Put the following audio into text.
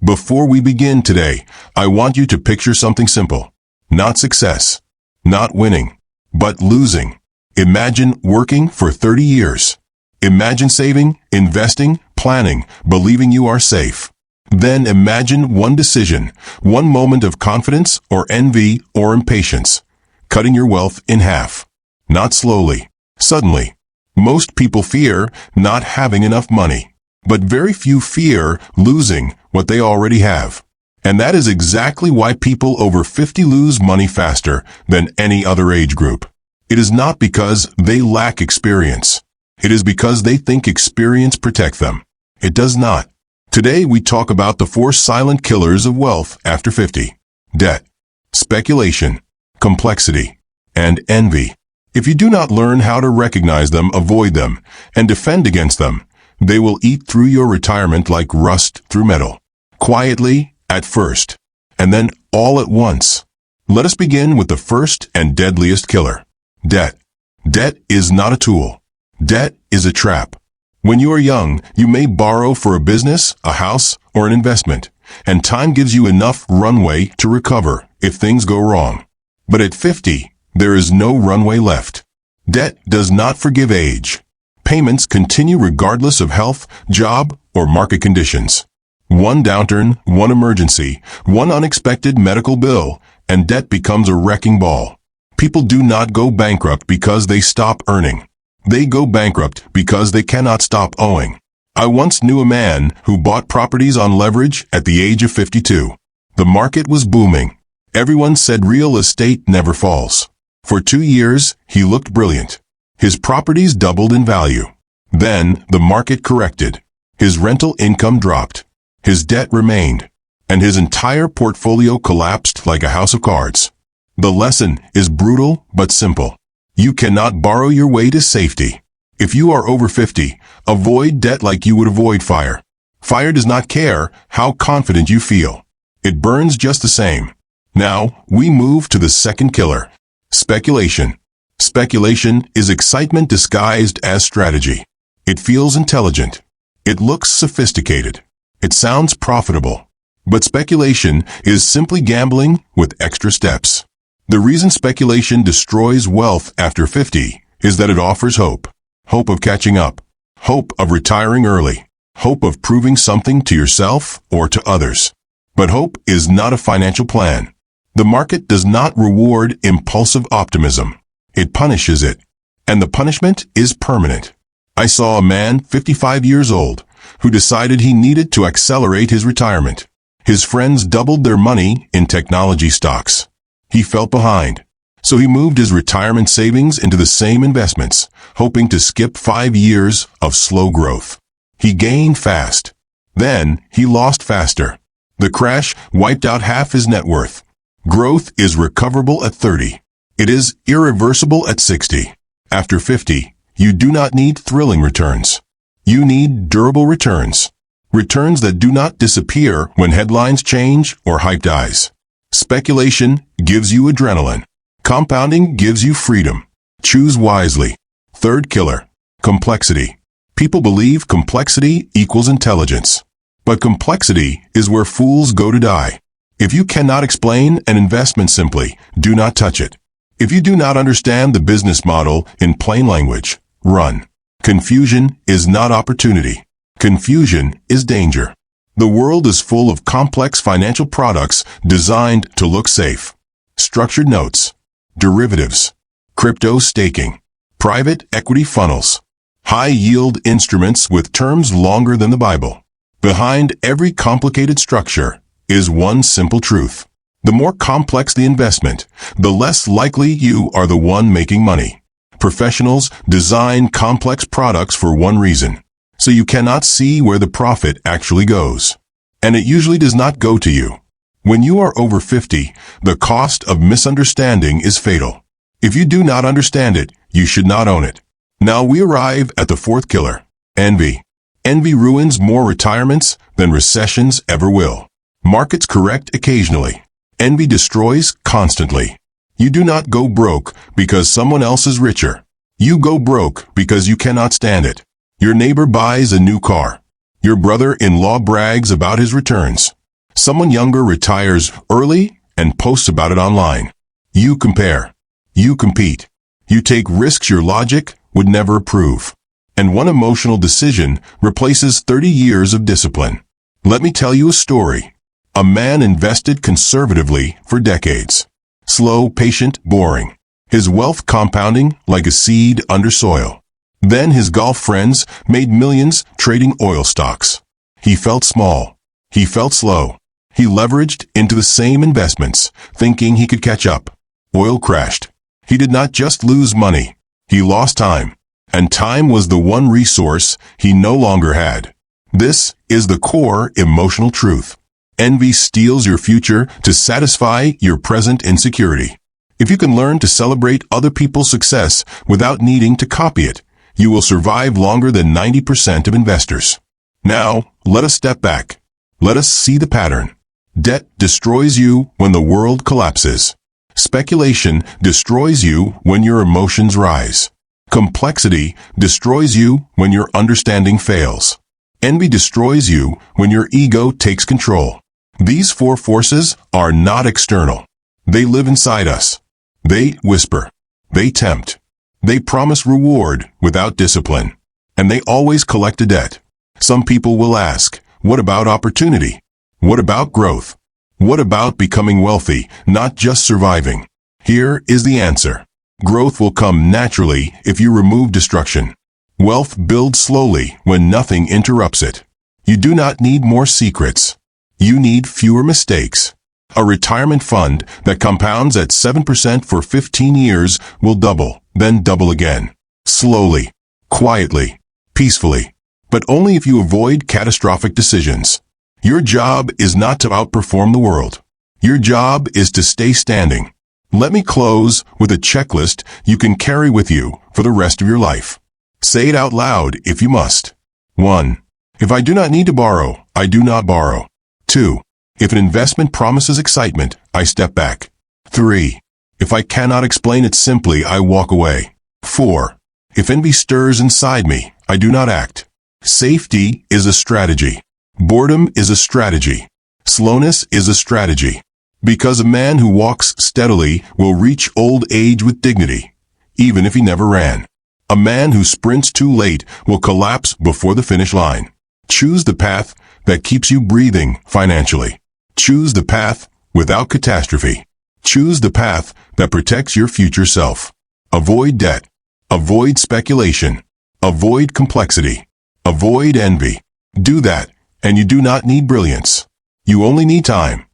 Before we begin today, I want you to picture something simple. Not success, not winning, but losing. Imagine working for 30 years. Imagine saving, investing, planning, believing you are safe. Then imagine one decision, one moment of confidence or envy or impatience, cutting your wealth in half. Not slowly, suddenly. Most people fear not having enough money, but very few fear losing what they already have. And that is exactly why people over 50 lose money faster than any other age group. It is not because they lack experience. It is because they think experience protects them. It does not. Today we talk about the 4 silent killers of wealth after 50. Debt, speculation, complexity, and envy. If you do not learn how to recognize them, avoid them, and defend against them, they will eat through your retirement like rust through metal. Quietly, at first, and then all at once. Let us begin with the first and deadliest killer. Debt. Debt is not a tool. Debt is a trap. When you are young, you may borrow for a business, a house, or an investment, and time gives you enough runway to recover if things go wrong. But at 50, there is no runway left. Debt does not forgive age. Payments continue regardless of health, job, or market conditions. One downturn, one emergency, one unexpected medical bill, and debt becomes a wrecking ball. People do not go bankrupt because they stop earning. They go bankrupt because they cannot stop owing. I once knew a man who bought properties on leverage at the age of 52. The market was booming. Everyone said real estate never falls. For 2 years, he looked brilliant. His properties doubled in value. Then, the market corrected. His rental income dropped. His debt remained. And his entire portfolio collapsed like a house of cards. The lesson is brutal but simple. You cannot borrow your way to safety. If you are over 50, avoid debt like you would avoid fire. Fire does not care how confident you feel. It burns just the same. Now, we move to the second killer. Speculation. Speculation is excitement disguised as strategy. It feels intelligent. It looks sophisticated. It sounds profitable. But speculation is simply gambling with extra steps. The reason speculation destroys wealth after 50 is that it offers hope. Hope of catching up. Hope of retiring early. Hope of proving something to yourself or to others. But hope is not a financial plan. The market does not reward impulsive optimism. It punishes it. And the punishment is permanent. I saw a man, 55 years old, who decided he needed to accelerate his retirement. His friends doubled their money in technology stocks. He felt behind, so he moved his retirement savings into the same investments, hoping to skip 5 years of slow growth. He gained fast. Then, he lost faster. The crash wiped out half his net worth. Growth is recoverable at 30. It is irreversible at 60. After 50, you do not need thrilling returns. You need durable returns. Returns that do not disappear when headlines change or hype dies. Speculation gives you adrenaline. Compounding gives you freedom. Choose wisely. Third killer. Complexity. People believe complexity equals intelligence. But complexity is where fools go to die. If you cannot explain an investment simply, do not touch it. If you do not understand the business model in plain language, run. Confusion is not opportunity. Confusion is danger. The world is full of complex financial products designed to look safe. Structured notes, derivatives, crypto staking, private equity funnels, high-yield instruments with terms longer than the Bible. Behind every complicated structure is one simple truth. The more complex the investment, the less likely you are the one making money. Professionals design complex products for one reason, so you cannot see where the profit actually goes. And it usually does not go to you. When you are over 50, the cost of misunderstanding is fatal. If you do not understand it, you should not own it. Now we arrive at the fourth killer, envy. Envy ruins more retirements than recessions ever will. Markets correct occasionally. Envy destroys constantly. You do not go broke because someone else is richer. You go broke because you cannot stand it. Your neighbor buys a new car. Your brother-in-law brags about his returns. Someone younger retires early and posts about it online. You compare. You compete. You take risks your logic would never approve. And one emotional decision replaces 30 years of discipline. Let me tell you a story. A man invested conservatively for decades. Slow, patient, boring. His wealth compounding like a seed under soil. Then his golf friends made millions trading oil stocks. He felt small. He felt slow. He leveraged into the same investments, thinking he could catch up. Oil crashed. He did not just lose money. He lost time. And time was the one resource he no longer had. This is the core emotional truth. Envy steals your future to satisfy your present insecurity. If you can learn to celebrate other people's success without needing to copy it, you will survive longer than 90% of investors. Now, let us step back. Let us see the pattern. Debt destroys you when the world collapses. Speculation destroys you when your emotions rise. Complexity destroys you when your understanding fails. Envy destroys you when your ego takes control. These four forces are not external. They live inside us. They whisper. They tempt. They promise reward without discipline. And they always collect a debt. Some people will ask, what about opportunity? What about growth? What about becoming wealthy, not just surviving? Here is the answer. Growth will come naturally if you remove destruction. Wealth builds slowly when nothing interrupts it. You do not need more secrets. You need fewer mistakes. A retirement fund that compounds at 7% for 15 years will double, then double again. Slowly, quietly, peacefully. But only if you avoid catastrophic decisions. Your job is not to outperform the world. Your job is to stay standing. Let me close with a checklist you can carry with you for the rest of your life. Say it out loud if you must. 1. If I do not need to borrow, I do not borrow. 2. If an investment promises excitement, I step back. 3. If I cannot explain it simply, I walk away. 4. If envy stirs inside me, I do not act. Safety is a strategy. Boredom is a strategy. Slowness is a strategy. Because a man who walks steadily will reach old age with dignity, even if he never ran. A man who sprints too late will collapse before the finish line. Choose the path that keeps you breathing financially. Choose the path without catastrophe. Choose the path that protects your future self. Avoid debt. Avoid speculation. Avoid complexity. Avoid envy. Do that, and you do not need brilliance. You only need time.